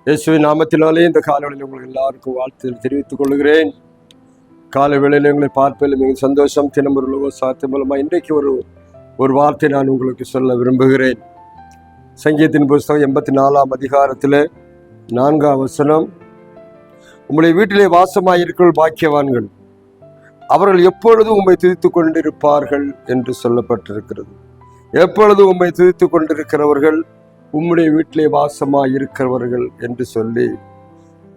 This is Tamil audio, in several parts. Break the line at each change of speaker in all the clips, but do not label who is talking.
இயேசுவின் நாமத்தினாலே இந்த காலையில் உங்களுக்கு எல்லாருக்கும் வாழ்த்து தெரிவித்துக் கொள்கிறேன். காலை வேளையில் எங்களை பார்ப்பதில் மிக சந்தோஷம். தினமொரு சாத்தியம் மூலமாக இன்றைக்கு ஒரு வார்த்தை நான் உங்களுக்கு சொல்ல விரும்புகிறேன். சங்கீதத்தின் புஸ்தகம் 84ஆம் அதிகாரத்தில் 4ஆம் வசனம், உம்முடைய வீட்டிலே வாசமாயிருக்கிற பாக்கியவான்கள், அவர்கள் எப்பொழுதும் உம்மை துதித்துக் கொண்டிருப்பார்கள் என்று சொல்லப்பட்டிருக்கிறது. எப்பொழுதும் உம்மை துதித்துக் கொண்டிருக்கிறவர்கள் உம்முடைய வீட்டிலே வாசமாக இருக்கிறவர்கள் என்று சொல்லி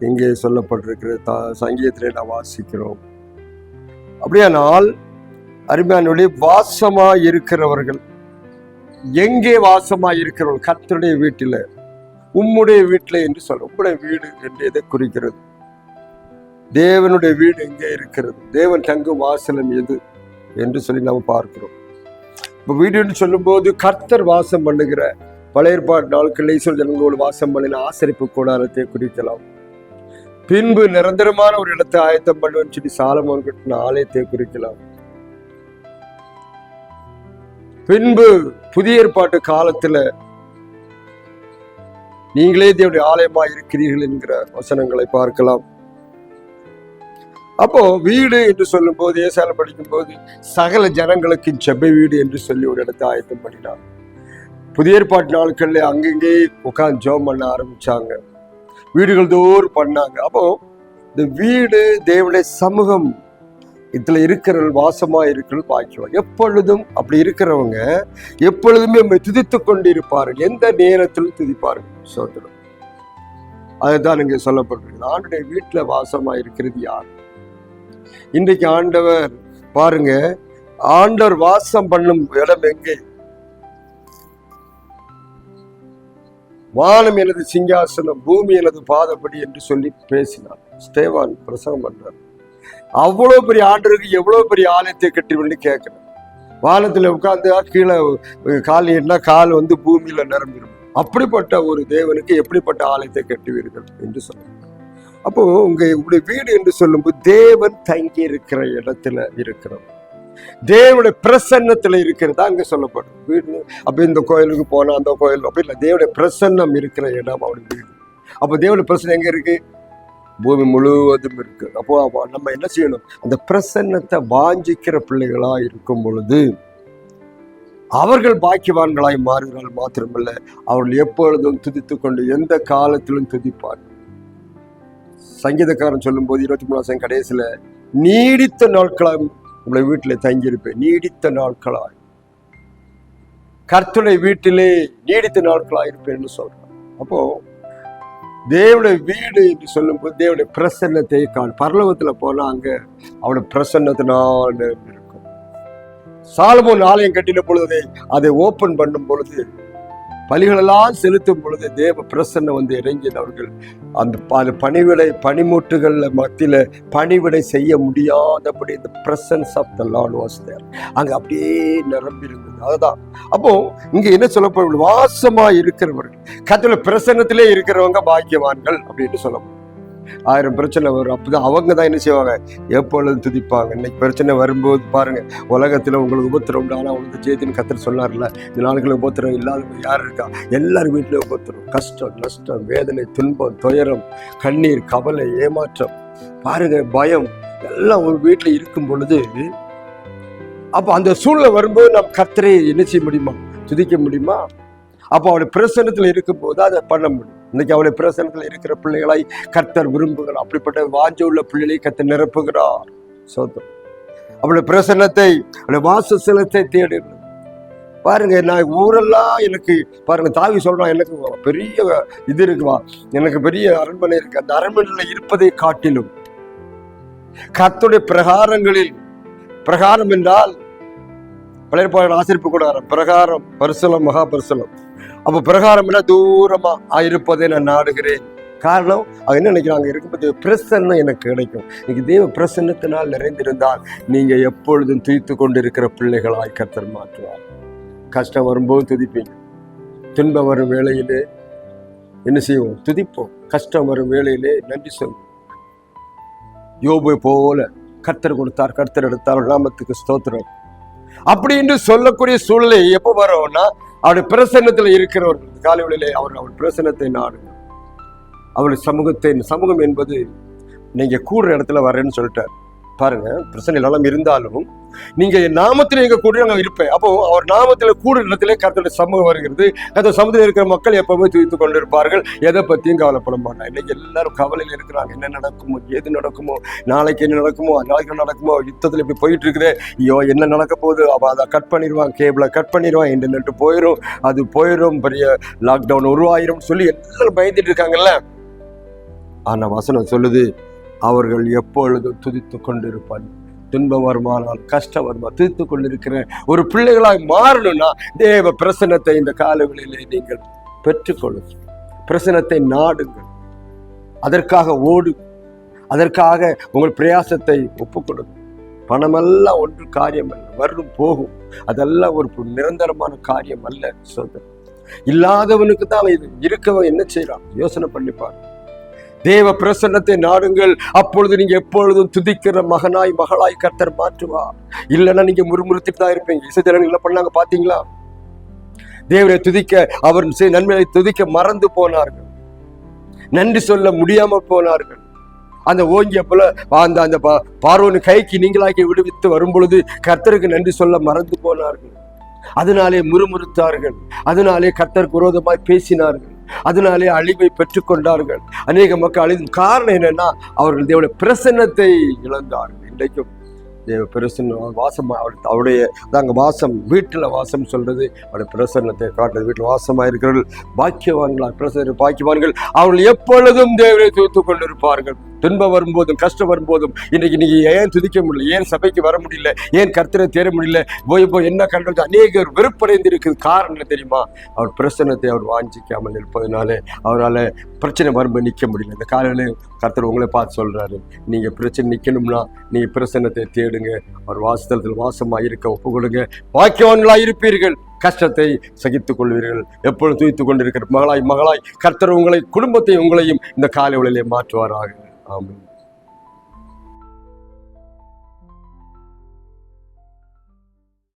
இங்கே சொல்லப்பட்டிருக்கிற சங்கீதத்திலே நாம் வாசிக்கிறோம். அப்படியானால் அருமையானவர்களே, வாசமாக இருக்கிறவர்கள் எங்கே வாசமாக இருக்கிறவர்கள்? கர்த்தருடைய வீட்டில், உம்முடைய வீட்டில் என்று சொல்ல. உம்முடைய வீடு என்று எதை குறிக்கிறது? தேவனுடைய வீடு எங்கே இருக்கிறது? தேவன் தங்கும் வாசலம் எது என்று சொல்லி நாம் பார்க்கிறோம். இப்போ வீடுன்னு சொல்லும்போது கர்த்தர் வாசம் பண்ணுகிற பழைய ஏற்பாடு நாட்களில் இஸ்ரவேல் ஜனங்களோடு வாசம் பண்ணின ஆசரிப்பு கூடாரத்தை குறிக்கலாம். பின்பு நிரந்தரமான ஒரு இடத்தை ஆயத்தம் பண்ணுவேன்னு சொல்லி சாலமோன் கட்டின ஆலயத்தை குறிக்கலாம். பின்பு புதிய ஏற்பாட்டு காலத்துல நீங்களே தேவனுடைய ஆலயமா இருக்கிறீர்கள் என்கிற வசனங்களை பார்க்கலாம். அப்போ வீடு என்று சொல்லும் போது, ஏசாயால படிக்கும் போது சகல ஜனங்களுக்கு செபை வீடு என்று சொல்லி ஒரு இடத்தை ஆயத்தம் பண்ணினார். புதிய ஏற்பாட்டு நாட்கள்ல அங்கங்கே உட்கார்ந்து ஜெபம் பண்ண ஆரம்பிச்சாங்க, வீடுகள் தோறும் பண்ணாங்க. அப்போ இந்த வீடு தேவனுடைய சமூகம், இதுல இருக்கிறவர்கள் வாசமா இருக்கிறது பாக்கியம். எப்பொழுதும் அப்படி இருக்கிறவங்க எப்பொழுதுமே நம்ம துதித்துக் கொண்டு இருப்பார்கள், எந்த நேரத்திலும் துதிப்பார்கள். சோதரம் அதுதான் இங்கே சொல்லப்பட்டிருக்கு. ஆண்டுடைய வீட்டுல வாசமா இருக்கிறது யார்? இன்றைக்கு ஆண்டவர் பாருங்க, ஆண்டவர் வாசம் பண்ணும் இடம் எங்கே? வானம் எனது சிங்காசனம், பூமி எனது பாதப்படி என்று சொல்லி பேசினார். ஸ்தேவான் பிரசங்கம் பண்றார். அவ்வளவு பெரிய ஆண்டவருக்கு எவ்வளவு பெரிய ஆலயத்தை கட்டி கேட்கிறேன். வானத்துல உட்கார்ந்து கீழே கால் என்ன கால் பூமியில நிரம்பிடும். அப்படிப்பட்ட ஒரு தேவனுக்கு எப்படிப்பட்ட ஆலயத்தை கட்டுவீர்கள் என்று சொல்லுங்க. அப்போ உங்களுடைய வீடு என்று சொல்லும்போது தேவன் தங்கி இருக்கிற இடத்துல இருக்கிறோம், தேவனுடைய பிரசன்னத்துல இருக்கிறதா அங்க சொல்லப்படும் வீடு. அப்ப இந்த கோயிலுக்கு போனா அந்த கோயில் அப்படி இல்லை, தேவனுடைய பிரசன்னம் இருக்கிற இடம் அவருடைய வீடு. அப்போ தேவனுடைய பிரசன்னம் எங்க இருக்கு? பூமி முழுவதும் இருக்கு. அப்போ நம்ம என்ன செய்யணும்? அந்த பிரசன்னத்தை வாஞ்சிக்கிற பிள்ளைகளா இருக்கும் பொழுது அவர்கள் பாக்கியவான்களாய் மாறுகிறார்கள். மாத்திரமல்ல, அவர்கள் எப்பொழுதும் துதித்துக் கொண்டு எந்த காலத்திலும் துதிப்பார்கள். சங்கீதக்காரன் சொல்லும் போது 23 கடைசியில, நீடித்த நாட்களாய் உங்களை வீட்டிலே தங்கியிருப்பேன். நீடித்த நாட்களாய் கர்த்தருடைய வீட்டிலே நீடித்த நாட்களாய் இருப்பேன்னு சொல்றான். அப்போ தேவனுடைய வீடு என்று சொல்லும் போது தேவனுடைய பிரசன்னத்தை பரலோகத்துல போனா அங்க அவனுடைய பிரசன்னத்தினால் இருக்கும். சாலமோன் ஆலயம் கட்டின பொழுது அதை ஓபன் பண்ணும் பொழுது, பலிகளெல்லாம் செலுத்தும் பொழுது தேவ பிரசன்னம் இறங்கினவர்கள் அந்த பனிமூட்டுகள்ல மத்தியில பணிவிடை செய்ய முடியாதபடி இந்த presence of the Lord was there. அங்க அப்படியே நிரம்பி இருந்தது. அதுதான் அப்போ இங்க என்ன சொல்லப்படும்? வாசமா இருக்கிறவர்கள், கர்த்தருடைய பிரசன்னத்திலே இருக்கிறவங்க பாக்கியவான்கள் அப்படின்னு சொல்லப்படும். 1000 பிரச்சனை வரும், அப்பதான் அவங்க தான் என்ன செய்வாங்க? எப்பொழுதும் துதிப்பாங்க. இன்னைக்கு பிரச்சனை வரும்போது பாருங்க, உலகத்துல உங்களுக்கு உபத்திரம் உண்டு, ஆனா உங்களுக்கு ஜெயத்தின் கர்த்தர் சொன்னார்ல, இந்த நாளுக்குள்ள உபத்திரம் இல்லாத யார் இருக்கா? எல்லாரும் வீட்டுல உபத்திரம், கஷ்டம், நஷ்டம், வேதனை, துன்பம், துயரம், கண்ணீர், கவலை, ஏமாற்றம், பாருங்க, பயம் எல்லாம் ஒரு வீட்டுல இருக்கும் பொழுது, அப்ப அந்த சூழ்நிலை வரும்போது நம்ம கர்த்தரை என்ன செய்ய முடியுமா? துதிக்க முடியுமா? அப்போ அவருடைய பிரசன்னத்துல இருக்கும் போது அதை பண்ண முடியும். இன்னைக்கு அவருடைய பிரசன்னத்துல இருக்கிற பிள்ளைகளை கர்த்தர் விரும்புகிறார். அப்படிப்பட்ட வாஞ்ச உள்ள பிள்ளைகளை கர்த்தர் நிரப்புகிறார். சோதரம் அவருடைய பிரசன்னத்தை, அவருடைய வாசஸ்தலத்தை தேடுகிறது. பாருங்க, நான் ஊரெல்லாம் எனக்கு பாருங்க, தாவி சொல்றான், எனக்கு பெரிய இது இருக்குவா, எனக்கு பெரிய அரண்மனை இருக்கு. அந்த அரண்மனையில இருப்பதை காட்டிலும் கர்த்தருடைய பிரகாரங்களில், பிரகாரம் என்றால் பழைய ஆசிரிப்பு கூடாரம், பிரகாரம், பரிசுலம், மகா பரிசுலம். அப்போ பிரகாரம் என்ன தூரமா இருப்பதை நான் நாடுகிறேன். காரணம், அது என்ன நினைக்கிறாங்க? இருக்கும்போது பிரசன்னம் எனக்கு கிடைக்கும். இன்னைக்கு தேவ பிரசன்னத்தினால் நிறைந்திருந்தால் நீங்க எப்பொழுதும் துதித்து கொண்டு இருக்கிற பிள்ளைகளாய் கர்த்தர் மாற்றுவார். கஷ்டம் வரும்போது துதிப்பீங்க, துன்பம் வரும் வேளையிலே என்ன செய்வோம்? துதிப்போம். கஷ்டம் வரும் வேளையிலே நன்றி சொல்வோம். யோபு போல கர்த்தர் கொடுத்தார், கர்த்தர் எடுத்தார், நாமத்துக்கு ஸ்தோத்திரம் அப்படின்னு சொல்லக்கூடிய சூழ்நிலை எப்போ வரும்னா, அவருடைய பிரசன்னத்துல இருக்கிறவர்கள் காலைகளிலே அவர் பிரசன்னத்தை நாடுங்க. அவருடைய சமூகம் என்பது நீங்க கூடுற இடத்துல வரேன்னு சொல்லிட்டார். பாருங்க, பிரச்சனை எல்லாம் இருந்தாலும் நீங்க என் நாமத்தில் எங்க கூட நாங்க இருப்பேன். அப்போ அவர் நாமத்துல கூடுற இடத்துல கர்த்தருடைய சமூகம் வருகிறது. அந்த சமூகத்தில் இருக்கிற மக்கள் எப்பவுமே துதித்து கொண்டிருப்பார்கள். எதை பத்தியும் கவலைப்பட மாட்டாங்க. இன்னைக்கு எல்லாரும் கவலையில இருக்கிறாங்க. என்ன நடக்குமோ, ஏது நடக்குமோ, நாளைக்கு என்ன நடக்குமோ, நாளைக்கு நடக்குமோ, யுத்தத்துல இப்படி போயிட்டு இருக்குது, ஐயோ என்ன நடக்க போகுது, அவ அதை கட் பண்ணிடுவான், கேபிளை கட் பண்ணிடுவான், இன்டர்நெட் போயிடும், அது போயிடும், பெரிய லாக்டவுன் உருவாயிரும் சொல்லி எல்லாரும் பயந்துட்டு இருக்காங்கல்ல. ஆனா வசனம் சொல்லுது, அவர்கள் எப்பொழுதும் துதித்து கொண்டிருப்பார்கள். துன்பம் வருமானால், கஷ்டம் வருமா, துதித்து கொண்டிருக்கிற ஒரு பிள்ளைகளாய் மாறணும்னா தேவ பிரசன்னத்தை இந்த காலங்களிலே நீங்கள் பெற்றுக்கொள்ளுங்கள். பிரசன்னத்தை நாடுங்கள், அதற்காக ஓடு, அதற்காக உங்கள் பிரயாசத்தை ஒப்புக்கொடுங்க. பணமெல்லாம் ஒன்று காரியம் அல்ல, வரும் போகும். அதெல்லாம் ஒரு நிரந்தரமான காரியம் அல்ல. சொல்றேன், இல்லாதவனுக்கு தான் இது. இருக்கவன் என்ன செய்யறான் யோசனை பண்ணிப்பார். தேவ பிரசன்னத்தை நாடுங்கள், அப்பொழுது நீங்க எப்பொழுதும் துதிக்கிற மகனாய் மகளாய் கர்த்தர் மாற்றுவார். இல்லைன்னா நீங்க முறுமுறுத்துட்டு தான் இருப்பீங்க. இசைஜனங்கள் என்ன பண்ணாங்க பாத்தீங்களா? தேவனை துதிக்க, அவர் நன்மையை துதிக்க மறந்து போனார்கள், நன்றி சொல்ல முடியாம போனார்கள். அந்த ஓங்கிய போல அந்த பார்வோன் கைக்கு நீங்களாக்கி விடுவித்து வரும் பொழுது கர்த்தருக்கு நன்றி சொல்ல மறந்து போனார்கள். அதனாலே முறுமுறுத்தார்கள், அதனாலே கர்த்தருக்கு விரோதமாய் பேசினார்கள், அதனாலே அழிவை பெற்றுக்கொண்டார்கள். அநேக மக்கள் அழிவு காரணம் என்னன்னா அவர்கள் தேவனுடைய பிரசன்னத்தை இழந்தார்கள். இன்றைக்கும் தேவ பிரசன்னம் வாசமா அவருடைய அங்க வாசம், வீட்டுல வாசம் சொல்றது அவருடைய பிரசன்னத்தை காட்டுறது. வீட்டுல வாசமா இருக்கிறவர்கள் பாக்கியவான்களா, பாக்கியவான்கள். அவர்கள் எப்பொழுதும் தேவனை துதித்துக் கொண்டிருப்பார்கள். துன்பம் வரும்போதும் கஷ்டம் வரும்போதும். இன்னைக்கு நீங்க ஏன் துதிக்க முடியல, ஏன் சபைக்கு வர முடியல, ஏன் கர்த்தரை தேட முடியல, போய் என்ன கண்டது, அநேகர் வெறுப்படைந்து இருக்குது. காரணம் தெரியுமா? அவர் பிரசன்னத்தை அவர் வாஞ்சிக்காமல் இருப்பதனால அவரால் பிரச்சனை வரும்போது நிற்க முடியல. இந்த காலையில் கர்த்தர் உங்களை பார்த்து சொல்றாரு, நீங்க பிரச்சனை நிற்கணும்னா நீங்க பிரசன்னத்தை தேடுங்க, அவர் வாசத்தலத்தில் வாசமாக இருக்க ஒப்பு கொடுங்க, பாக்கியவான்களாக இருப்பீர்கள், கஷ்டத்தை சகித்துக் கொள்வீர்கள். எப்பொழுதும் துதித்துக் கொண்டிருக்கிற மகளாய் கர்த்தர் உங்களை, குடும்பத்தை, உங்களையும் இந்த காலை வேளையிலே மாற்றுவாராக. ஆமென்.